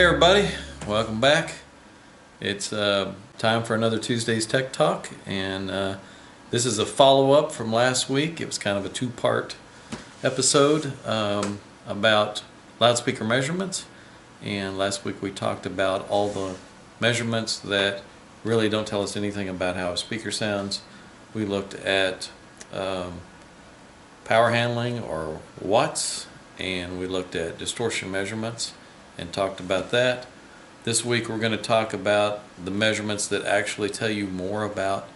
Hey everybody, welcome back. It's time for another Tuesday's Tech Talk, and this is a follow-up from last week. It was kind of a two-part episode about loudspeaker measurements, and last week we talked about all the measurements that really don't tell us anything about how a speaker sounds. We looked at power handling or watts, and we looked at distortion measurements and talked about that. This week we're going to talk about the measurements that actually tell you more about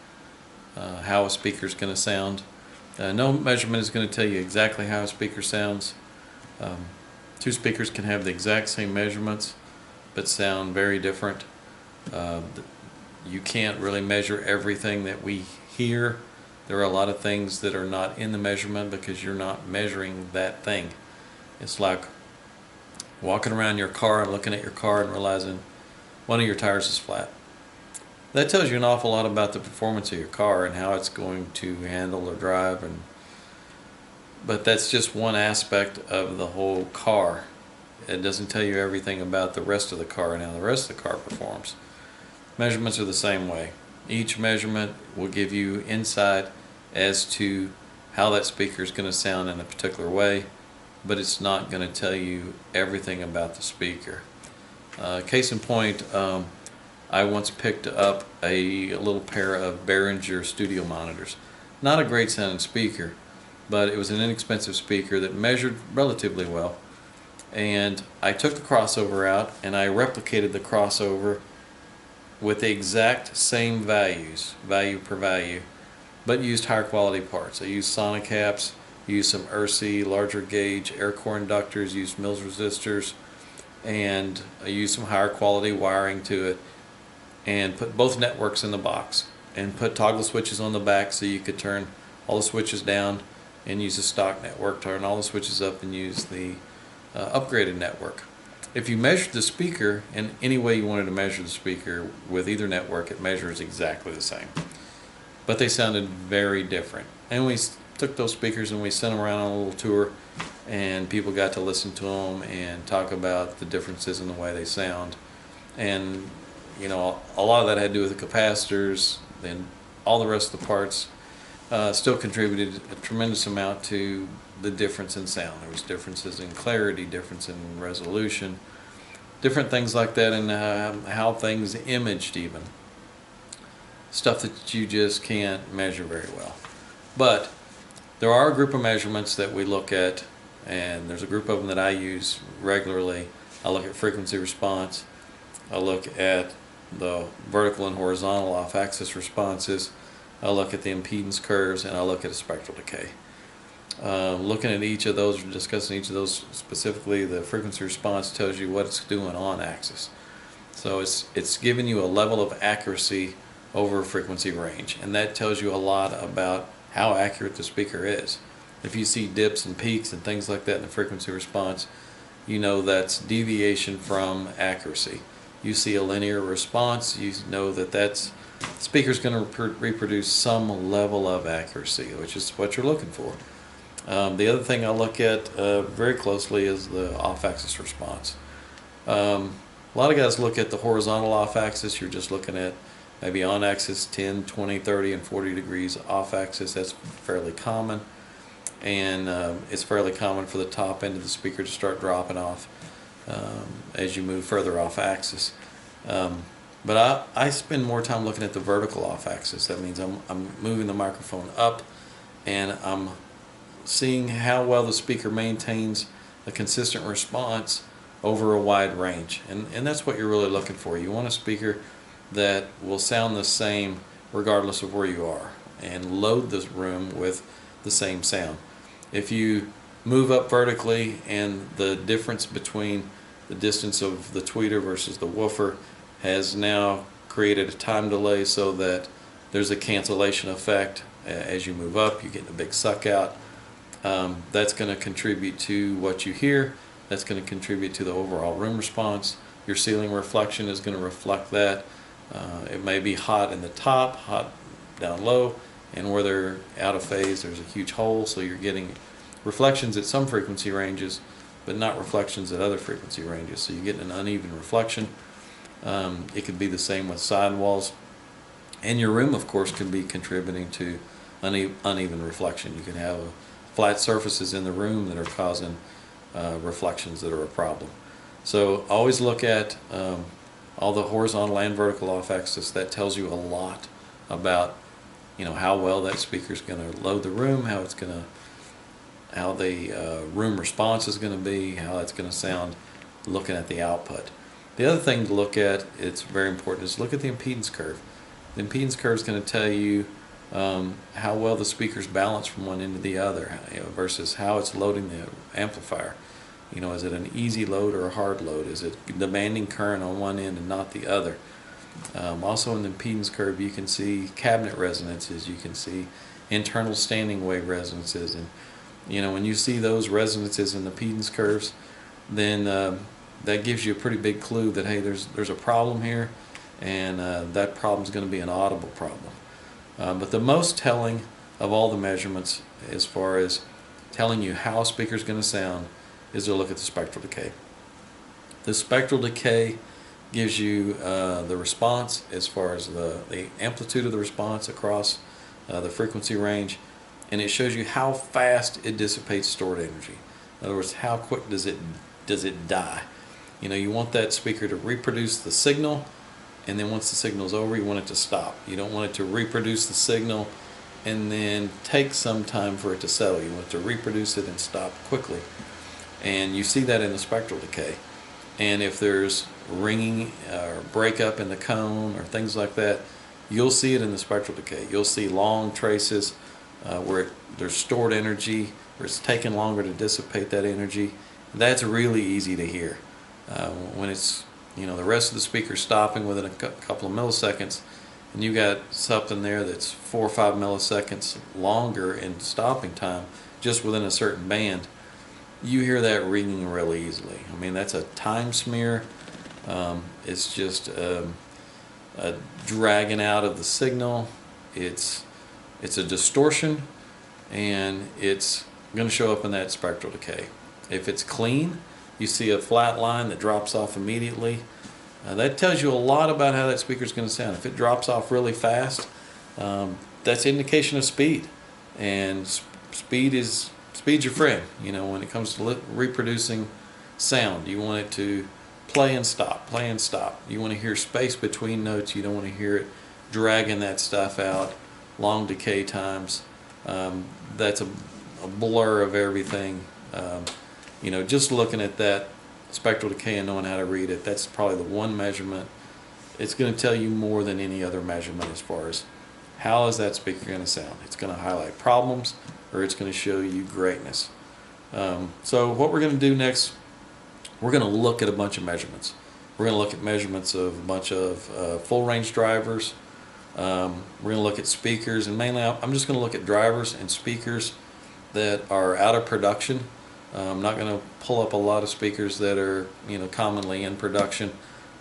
how a speaker is going to sound. No measurement is going to tell you exactly how a speaker sounds. Two speakers can have the exact same measurements but sound very different. You can't really measure everything that we hear. There are a lot of things that are not in the measurement because you're not measuring that thing. It's like walking around your car and looking at your car and realizing one of your tires is flat. That tells you an awful lot about the performance of your car and how it's going to handle or drive, but that's just one aspect of the whole car. It doesn't tell you everything about the rest of the car and how the rest of the car performs. Measurements are the same way. Each measurement will give you insight as to how that speaker is going to sound in a particular way, but it's not going to tell you everything about the speaker. Case in point, I once picked up a little pair of Behringer studio monitors. Not a great sounding speaker, but it was an inexpensive speaker that measured relatively well. And I took the crossover out and I replicated the crossover with the exact same values, value per value, but used higher quality parts. I used sonic caps, used some ERC, larger gauge air core inductors, used Mills resistors, and I used some higher quality wiring to it, and put both networks in the box, and put toggle switches on the back so you could turn all the switches down and use the stock network, turn all the switches up and use the upgraded network. If you measured the speaker in any way you wanted to measure the speaker with either network, it measures exactly the same. But they sounded very different. And we took those speakers and we sent them around on a little tour, and people got to listen to them and talk about the differences in the way they sound. And you know, a lot of that had to do with the capacitors, and all the rest of the parts still contributed a tremendous amount to the difference in sound. There was differences in clarity, difference in resolution, different things like that, and how things imaged, even stuff that you just can't measure very well. But there are a group of measurements that we look at, and there's a group of them that I use regularly. I look at frequency response, I look at the vertical and horizontal off-axis responses, I look at the impedance curves, and I look at a spectral decay. Looking at each of those, discussing each of those specifically, the frequency response tells you what it's doing on axis. So it's giving you a level of accuracy over a frequency range, and that tells you a lot about how accurate the speaker is. If you see dips and peaks and things like that in the frequency response, you know that's deviation from accuracy. You see a linear response, you know that the speaker's going to reproduce some level of accuracy, which is what you're looking for. The other thing I look at very closely is the off-axis response. A lot of guys look at the horizontal off-axis. You're just looking at maybe on axis 10, 20, 30, and 40 degrees off axis. That's fairly common, and it's fairly common for the top end of the speaker to start dropping off as you move further off axis. But I spend more time looking at the vertical off axis. That means I'm moving the microphone up, and I'm seeing how well the speaker maintains a consistent response over a wide range, and that's what you're really looking for. You want a speaker that will sound the same regardless of where you are, and load this room with the same sound. If you move up vertically and the difference between the distance of the tweeter versus the woofer has now created a time delay so that there's a cancellation effect as you move up, you get a big suck out. That's going to contribute to what you hear. That's going to contribute to the overall room response. Your ceiling reflection is going to reflect that. It may be hot in the top, hot down low, and where they're out of phase there's a huge hole, so you're getting reflections at some frequency ranges but not reflections at other frequency ranges. So you get an uneven reflection. It could be the same with sidewalls. And your room, of course, can be contributing to uneven reflection. You can have flat surfaces in the room that are causing reflections that are a problem. So always look at all the horizontal and vertical off axis. That tells you a lot about, you know, how well that speaker is going to load the room, how the room response is going to be, how it's going to sound looking at the output. The other thing to look at, it's very important, is look at the impedance curve. The impedance curve is going to tell you how well the speaker's balanced from one end to the other, you know, versus how it's loading the amplifier. You know, is it an easy load or a hard load? Is it demanding current on one end and not the other? Also in the impedance curve, you can see cabinet resonances, you can see internal standing wave resonances, and you know, when you see those resonances in the impedance curves, then that gives you a pretty big clue that, hey, there's a problem here, and that problem is going to be an audible problem. But the most telling of all the measurements, as far as telling you how a speaker is going to sound, is to look at the spectral decay. The spectral decay gives you the response as far as the amplitude of the response across the frequency range, and it shows you how fast it dissipates stored energy. In other words, how quick does it die? You know, you want that speaker to reproduce the signal, and then once the signal is over, you want it to stop. You don't want it to reproduce the signal and then take some time for it to settle. You want it to reproduce it and stop quickly. And you see that in the spectral decay. And if there's ringing or breakup in the cone or things like that, you'll see it in the spectral decay. You'll see long traces where there's stored energy, or it's taking longer to dissipate that energy. That's really easy to hear. When it's, you know, the rest of the speaker stopping within a couple of milliseconds, and you got something there that's 4 or 5 milliseconds longer in stopping time, just within a certain band, you hear that ringing really easily. I mean, that's a time smear. It's just a dragging out of the signal. It's a distortion, and it's going to show up in that spectral decay. If it's clean, you see a flat line that drops off immediately. That tells you a lot about how that speaker is going to sound. If it drops off really fast, that's an indication of speed, and speed's your friend. You know, when it comes to reproducing sound, you want it to play and stop, play and stop. You want to hear space between notes. You don't want to hear it dragging that stuff out, long decay times. That's a blur of everything. You know, just looking at that spectral decay and knowing how to read it, that's probably the one measurement. It's going to tell you more than any other measurement as far as how is that speaker going to sound. It's going to highlight problems, or it's going to show you greatness. So what we're going to do next, we're going to look at a bunch of measurements. We're going to look at measurements of a bunch of full range drivers. We're going to look at speakers, and mainly I'm just going to look at drivers and speakers that are out of production. I'm not going to pull up a lot of speakers that are, you know, commonly in production.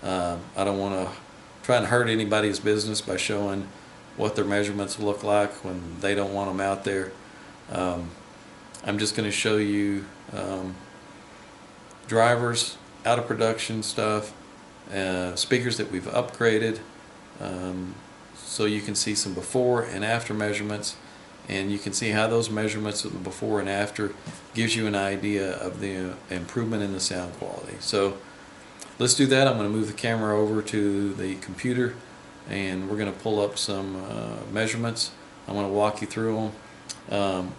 I don't want to try and hurt anybody's business by showing what their measurements look like when they don't want them out there. I'm just going to show you drivers, out of production stuff, speakers that we've upgraded, so you can see some before and after measurements, and you can see how those measurements of the before and after gives you an idea of the improvement in the sound quality. So let's do that. I'm going to move the camera over to the computer, and we're going to pull up some measurements. I'm going to walk you through them.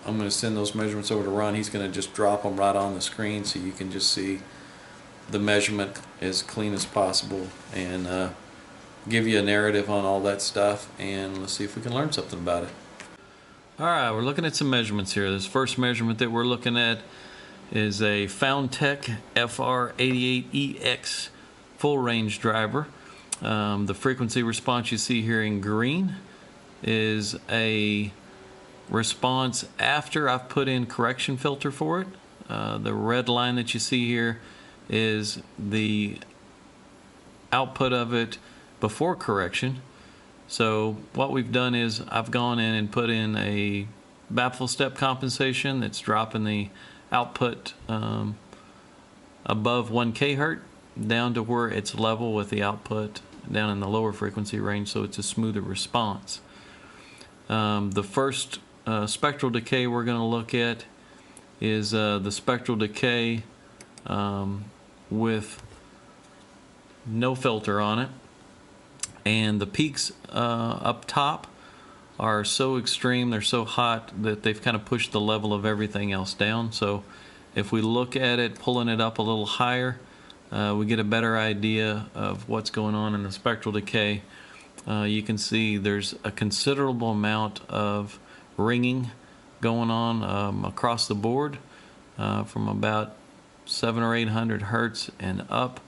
I'm going to send those measurements over to Ron. He's going to just drop them right on the screen so you can just see the measurement as clean as possible, and give you a narrative on all that stuff, and let's see if we can learn something about it. Alright, we're looking at some measurements here. This first measurement that we're looking at is a Foundtech FR88EX full range driver. The frequency response you see here in green is a response after I've put in correction filter for it. The red line that you see here is the output of it before correction. So what we've done is I've gone in and put in a baffle step compensation that's dropping the output above 1 kHz down to where it's level with the output down in the lower frequency range, so it's a smoother response. The first spectral decay we're going to look at is the spectral decay with no filter on it, and the peaks up top are so extreme, they're so hot that they've kind of pushed the level of everything else down. So if we look at it, pulling it up a little higher, we get a better idea of what's going on in the spectral decay. You can see there's a considerable amount of ringing going on across the board from about 700 or 800 hertz and up.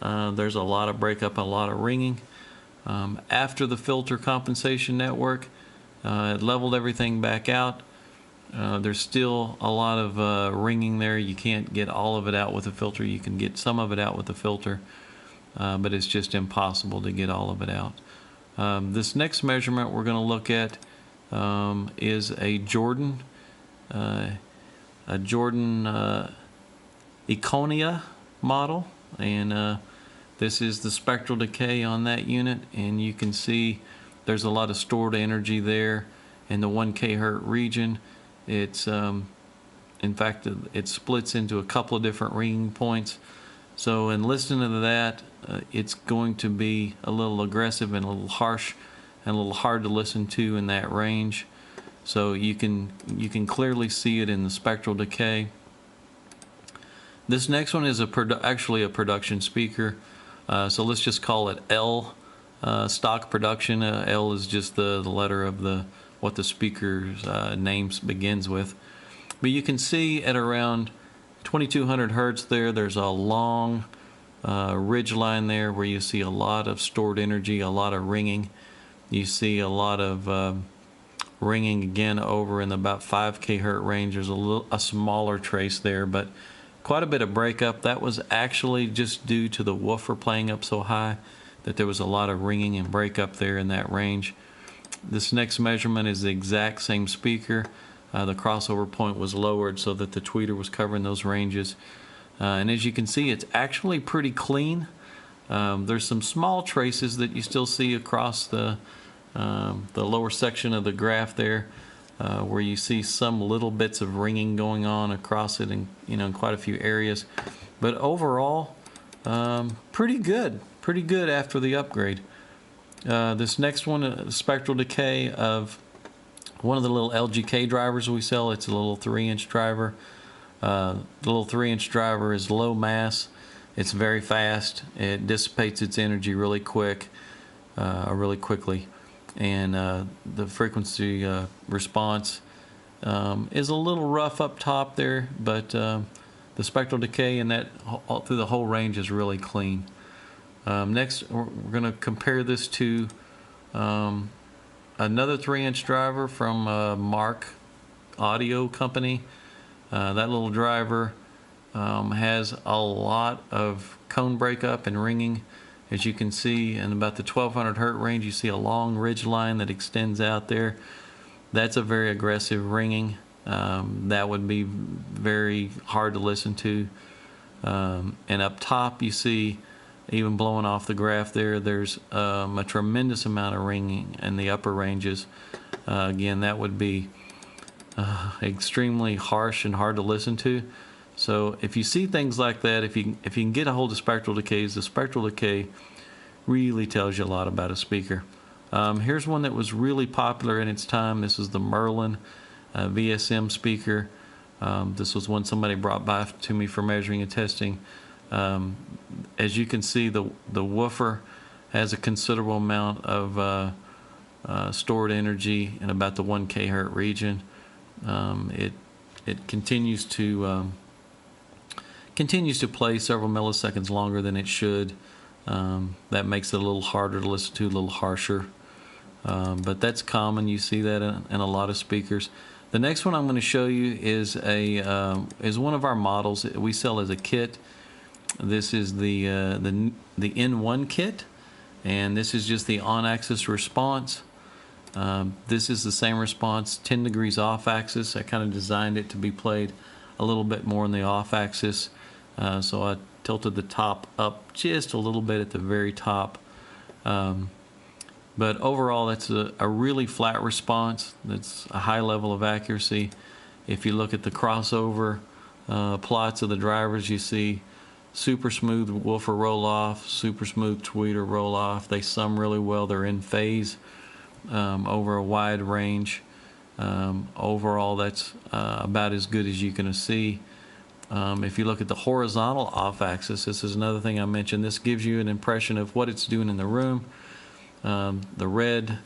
There's a lot of breakup, a lot of ringing. After the filter compensation network, it leveled everything back out. There's still a lot of ringing there. You can't get all of it out with a filter. You can get some of it out with a filter, but it's just impossible to get all of it out. This next measurement we're going to look at is a Jordan Econia model, and this is the spectral decay on that unit, and you can see there's a lot of stored energy there in the 1 kHz region. It's in fact, it splits into a couple of different ringing points. So in listening to that, it's going to be a little aggressive and a little harsh and a little hard to listen to in that range. So you can clearly see it in the spectral decay. This next one is actually a production speaker. So let's just call it L, stock production. L is just the letter of what the speaker's name begins with. But you can see at around 2200 hertz there's a long ridge line there where you see a lot of stored energy, a lot of ringing. You see a lot of ringing again over in the about 5 kHz range. There's a smaller trace there, but quite a bit of breakup. That was actually just due to the woofer playing up so high that there was a lot of ringing and breakup there in that range. This next measurement is the exact same speaker. The crossover point was lowered so that the tweeter was covering those ranges. And as you can see, it's actually pretty clean. There's some small traces that you still see across the lower section of the graph there, where you see some little bits of ringing going on across it, in in quite a few areas. But overall, pretty good after the upgrade. This next one, spectral decay of one of the little LGK drivers we sell. It's a little 3-inch driver. The little 3-inch driver is low mass. It's very fast. It dissipates its energy really quickly, and the frequency response is a little rough up top there, but the spectral decay in that through the whole range is really clean. Next, we're going to compare this to another 3-inch driver from Mark Audio Company. That little driver has a lot of cone breakup and ringing. As you can see, in about the 1200 hertz range, you see a long ridge line that extends out there. That's a very aggressive ringing. That would be very hard to listen to. And up top, you see, even blowing off the graph there's a tremendous amount of ringing in the upper ranges. Again, that would be extremely harsh and hard to listen to. So if you see things like that, if you can get a hold of spectral decays, the spectral decay really tells you a lot about a speaker. Here's one that was really popular in its time. This is the Merlin Vsm Speaker. This was one somebody brought by to me for measuring and testing. As you can see, the woofer has a considerable amount of stored energy in about the 1 kHz region. It continues to play several milliseconds longer than it should. That makes it a little harder to listen to, a little harsher. But that's common. You see that in a lot of speakers. The next one I'm going to show you is one of our models we sell as a kit. This is the N1 kit, and this is just the on-axis response. This is the same response, 10 degrees off-axis. I kind of designed it to be played a little bit more on the off-axis. So I tilted the top up just a little bit at the very top. But overall, that's a really flat response. That's a high level of accuracy. If you look at the crossover plots of the drivers, you see super smooth woofer roll off, super smooth tweeter roll off. They sum really well. They're in phase over a wide range. Overall, that's about as good as you can see. If you look at the horizontal off axis, this is another thing I mentioned. This gives you an impression of what it's doing in the room. The red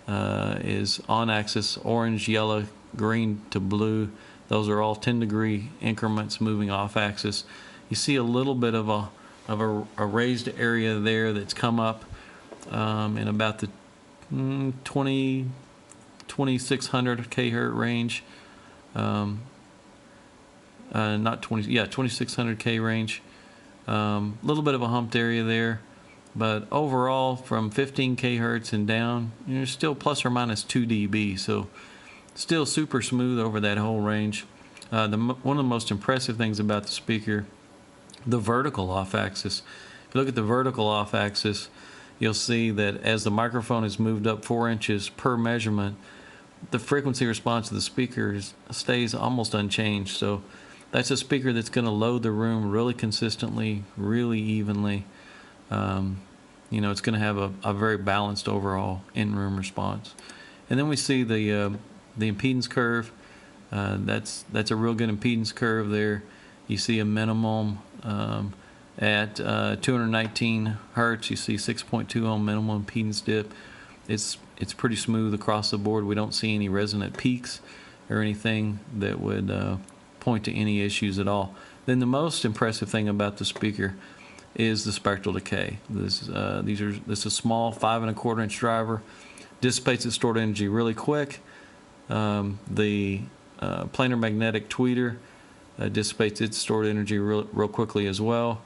is on axis, orange, yellow, green to blue. Those are all 10-degree increments moving off axis. You see a little bit of a raised area there that's come up in about the 2600 kHz range. Not 20, yeah, 2600 K range. Little bit of a humped area there, but overall from 15 kHz and down, you're still plus or minus 2 dB, so still super smooth over that whole range. One of the most impressive things about the speaker, the vertical off axis. If you look at the vertical off axis, you'll see that as the microphone is moved up 4 inches per measurement, the frequency response of the speaker stays almost unchanged. So that's a speaker that's going to load the room really consistently, really evenly. You know, it's going to have a very balanced overall in-room response. And then we see the impedance curve. That's a real good impedance curve there. You see a minimum at 219 hertz. You see 6.2 ohm minimum impedance dip. It's pretty smooth across the board. We don't see any resonant peaks or anything that would point to any issues at all. Then the most impressive thing about the speaker is the spectral decay. This is a small 5 1/4 inch driver, dissipates its stored energy really quick. The planar magnetic tweeter dissipates its stored energy real quickly as well.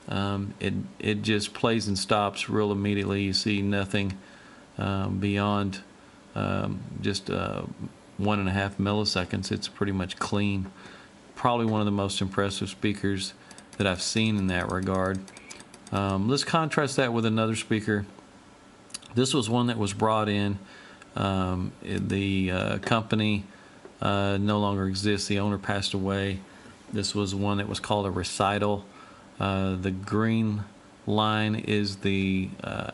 It just plays and stops real immediately. You see nothing beyond just 1.5 milliseconds. It's pretty much clean. Probably one of the most impressive speakers that I've seen in that regard. Let's contrast that with another speaker. This was one that was brought in. The company no longer exists. The owner passed away. This was one that was called a Recital. The green line is the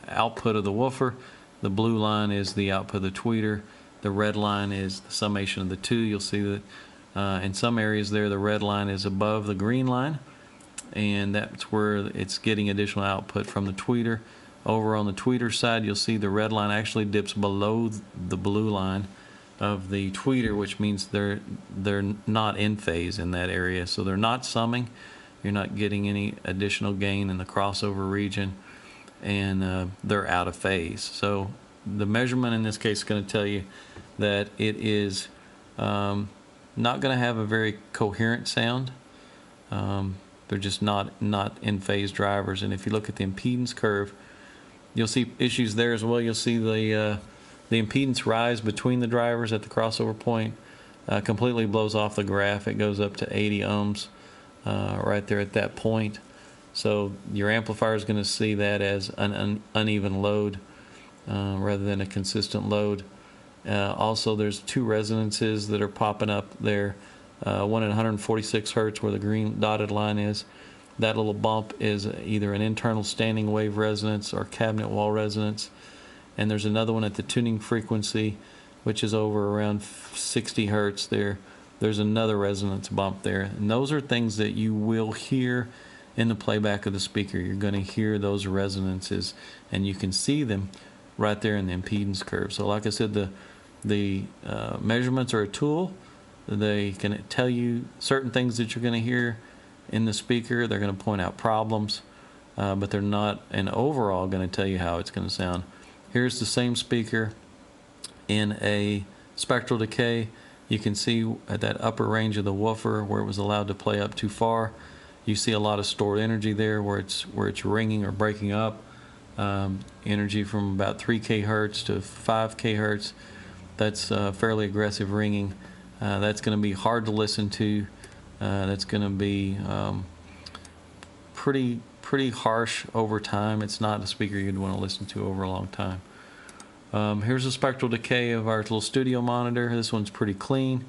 output of the woofer. The blue line is the output of the tweeter. The red line is the summation of the two. You'll see that in some areas there, the red line is above the green line, and that's where it's getting additional output from the tweeter. Over on the tweeter side, you'll see the red line actually dips below the blue line of the tweeter, which means they're not in phase in that area. So they're not summing. You're not getting any additional gain in the crossover region, and they're out of phase. So the measurement in this case is going to tell you that it is not going to have a very coherent sound. They're just not in phase drivers. And if you look at the impedance curve, you'll see issues there as well. You'll see the impedance rise between the drivers at the crossover point completely blows off the graph. It goes up to 80 ohms right there at that point. So your amplifier is going to see that as an uneven load rather than a consistent load. Also, there's two resonances that are popping up there. One at 146 hertz where the green dotted line is. That little bump is either an internal standing wave resonance or cabinet wall resonance. And there's another one at the tuning frequency, which is over around 60 hertz there. There's another resonance bump there. And those are things that you will hear in the playback of the speaker. You're going to hear those resonances, and you can see them right there in the impedance curve. So like I said, the measurements are a tool. They can tell you certain things that you're going to hear in the speaker. They're going to point out problems, but they're not an overall going to tell you how it's going to sound. Here's the same speaker in a spectral decay. You can see at that upper range of the woofer where it was allowed to play up too far, you see a lot of stored energy there where it's ringing or breaking up. Energy from about 3 kHz to 5 kHz. That's fairly aggressive ringing. That's going to be hard to listen to. That's going to be pretty harsh over time. It's not a speaker you'd want to listen to over a long time. Here's a spectral decay of our little studio monitor. This one's pretty clean,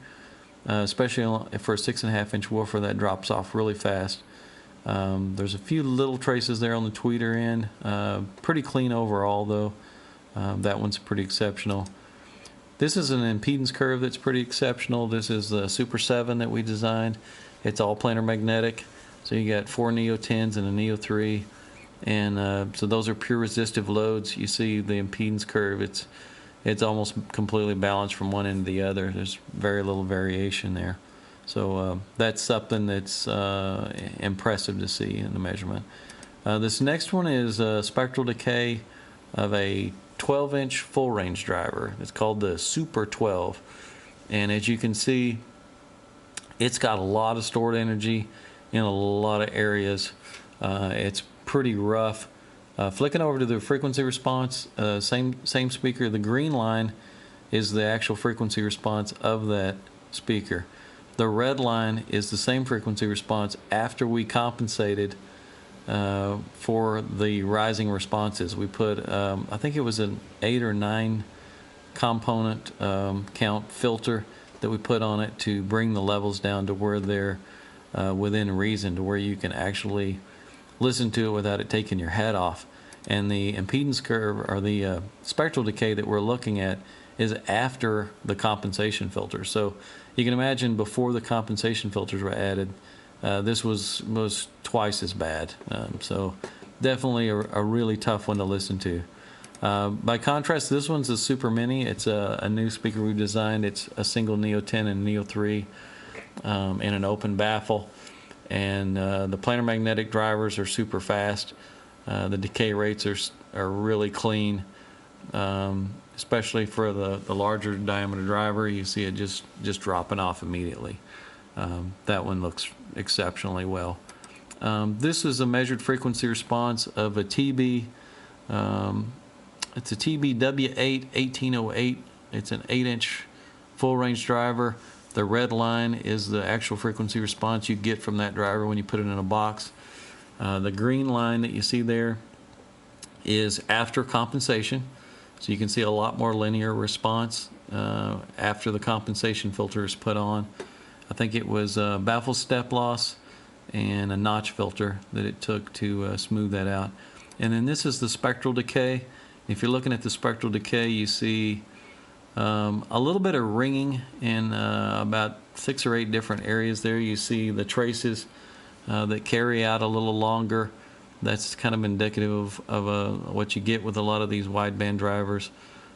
especially for a 6.5 inch woofer that drops off really fast. There's a few little traces there on the tweeter end. Pretty clean overall though. That one's pretty exceptional. This is an impedance curve that's pretty exceptional. This is the Super 7 that we designed. It's all planar magnetic. So you got 4 Neo 10s and a Neo 3. And so those are pure resistive loads. You see the impedance curve, it's almost completely balanced from one end to the other. There's very little variation there. So that's something that's impressive to see in the measurement. This next one is a spectral decay of a 12-inch full range driver. It's called the Super 12. And as you can see, it's got a lot of stored energy in a lot of areas. It's pretty rough. Flicking over to the frequency response, same speaker. The green line is the actual frequency response of that speaker. The red line is the same frequency response after we compensated for the rising responses. We put, I think it was an 8 or 9 component count filter that we put on it to bring the levels down to where they're within reason, to where you can actually listen to it without it taking your head off. And the impedance curve, or the spectral decay that we're looking at, is after the compensation filter. So you can imagine before the compensation filters were added, this was twice as bad. So definitely a really tough one to listen to. By contrast, this one's a Super Mini. It's a new speaker we've designed. It's a single Neo 10 and Neo 3 and an open baffle. And the planar magnetic drivers are super fast. The decay rates are really clean, especially for the larger diameter driver. You see it just dropping off immediately. That one looks exceptionally well. This is a measured frequency response of a TB. It's a TB W8 1808. It's an 8-inch full range driver. The red line is the actual frequency response you get from that driver when you put it in a box. The green line that you see there is after compensation. So you can see a lot more linear response after the compensation filter is put on. I think it was baffle step loss and a notch filter that it took to smooth that out. And then this is the spectral decay. If you're looking at the spectral decay, you see a little bit of ringing in about 6 or 8 different areas there. You see the traces that carry out a little longer. That's kind of indicative of what you get with a lot of these wideband drivers.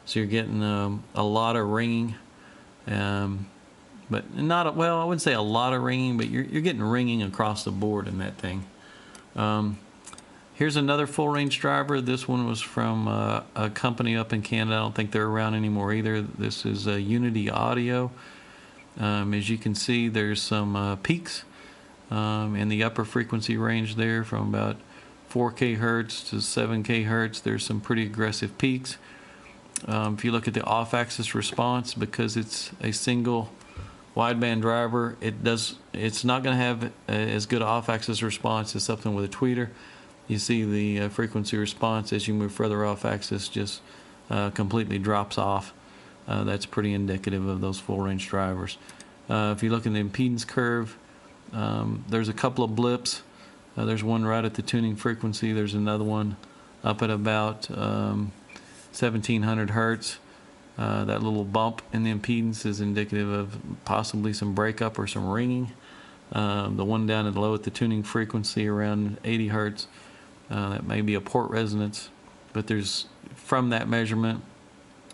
So you're getting a lot of ringing, but not, well, I wouldn't say a lot of ringing, but you're getting ringing across the board in that thing. Here's another full range driver. This one was from a company up in Canada. I don't think they're around anymore either. This is Unity Audio. As you can see, there's some peaks in the upper frequency range there from about 4K hertz to 7K hertz. There's some pretty aggressive peaks. If you look at the off-axis response, because it's a single wideband driver, it's not going to have as good off-axis response as something with a tweeter. You see the frequency response as you move further off-axis just completely drops off. That's pretty indicative of those full-range drivers. If you look in the impedance curve, there's a couple of blips. There's one right at the tuning frequency. There's another one up at about 1700 hertz. That little bump in the impedance is indicative of possibly some breakup or some ringing. The one down and low at the tuning frequency around 80 hertz, that may be a port resonance. But there's, from that measurement,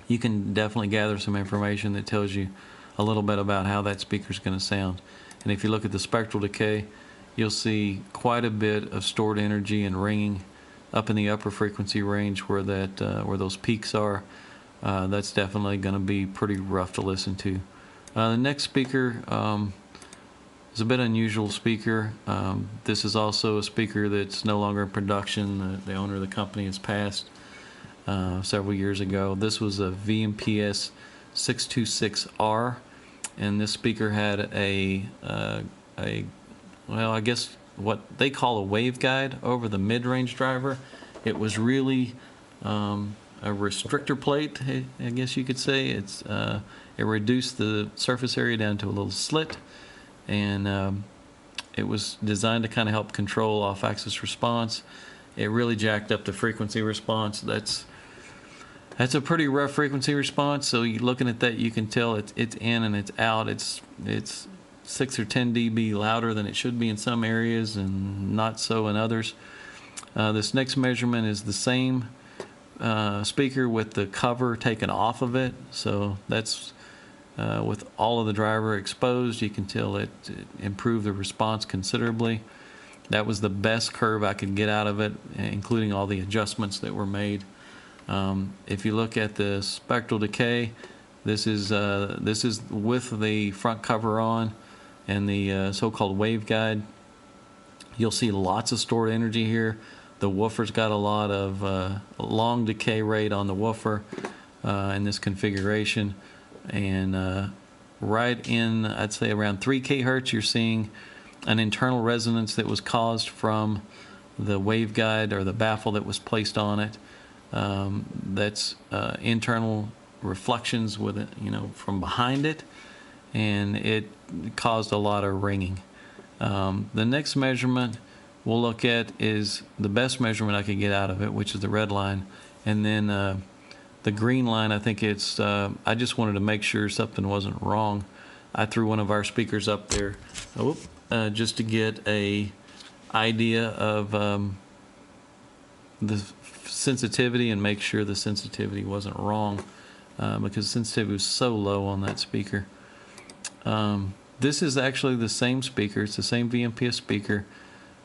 you can definitely gather some information that tells you a little bit about how that speaker is going to sound. And if you look at the spectral decay, you'll see quite a bit of stored energy and ringing up in the upper frequency range where where those peaks are. That's definitely going to be pretty rough to listen to. The next speaker is a bit unusual speaker. This is also a speaker that's no longer in production. The owner of the company has passed several years ago. This was a VMPS 626R, and this speaker had well, I guess what they call a waveguide over the mid-range driver. It was really a restrictor plate, I guess you could say. It reduced the surface area down to a little slit, and it was designed to kind of help control off-axis response. It really jacked up the frequency response. That's a pretty rough frequency response. So you looking at that, you can tell it's in and it's out. It's 6 or 10 dB louder than it should be in some areas and not so in others. This next measurement is the same speaker with the cover taken off of it. So that's with all of the driver exposed. You can tell it improved the response considerably. That was the best curve I could get out of it, including all the adjustments that were made. If you look at the Spectral Decay, this is with the front cover on and the so-called waveguide. You'll see lots of stored energy here. The woofer's got a lot of long decay rate on the woofer in this configuration, and right in, I'd say around 3 kHz, you're seeing an internal resonance that was caused from the waveguide or the baffle that was placed on it. That's internal reflections with it, from behind it, and it caused a lot of ringing. The next measurement we'll look at is the best measurement I could get out of it, which is the red line, and then the green line. I think it's I just wanted to make sure something wasn't wrong. I threw one of our speakers up there just to get a idea of the sensitivity and make sure the sensitivity wasn't wrong, because sensitivity was so low on that speaker. This is actually the same speaker. It's the same VMPS speaker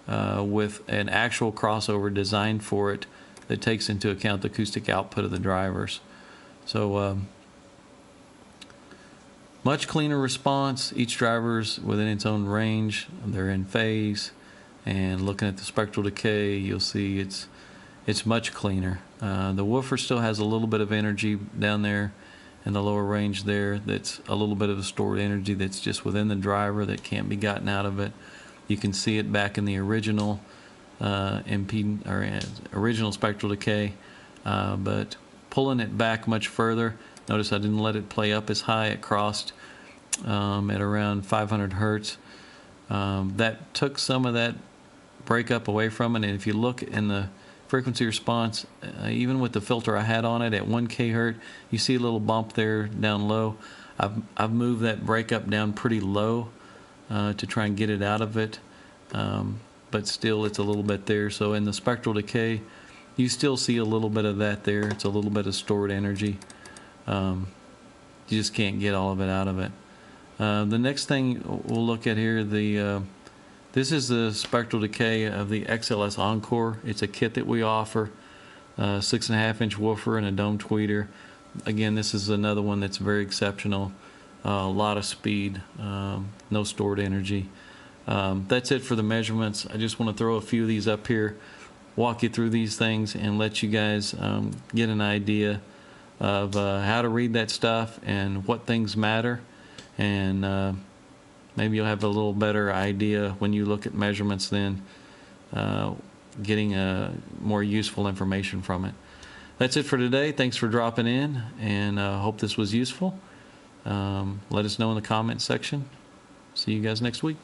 with an actual crossover designed for it that takes into account the acoustic output of the drivers. So much cleaner response. Each driver's within its own range. They're in phase, and looking at the Spectral Decay, you'll see it's much cleaner. The woofer still has a little bit of energy down there in the lower range there. That's a little bit of a stored energy that's just within the driver that can't be gotten out of it. You can see it back in the original original Spectral Decay, but pulling it back much further. Notice I didn't let it play up as high. It crossed at around 500 hertz. That took some of that breakup away from it, and if you look in the frequency response, even with the filter I had on it at 1 kHz, you see a little bump there down low. I've moved that breakup down pretty low to try and get it out of it, but still it's a little bit there. So in the Spectral Decay, you still see a little bit of that there. It's a little bit of stored energy. You just can't get all of it out of it. The next thing we'll look at here, this is the Spectral Decay of the XLS Encore. It's a kit that we offer, 6.5-inch woofer and a dome tweeter. Again, this is another one that's very exceptional. A lot of speed, no stored energy. That's it for the measurements. I just want to throw a few of these up here, walk you through these things, and let you guys get an idea of how to read that stuff and what things matter, and maybe you'll have a little better idea when you look at measurements then, getting more useful information from it. That's it for today. Thanks for dropping in, and hope this was useful. Let us know in the comments section. See you guys next week.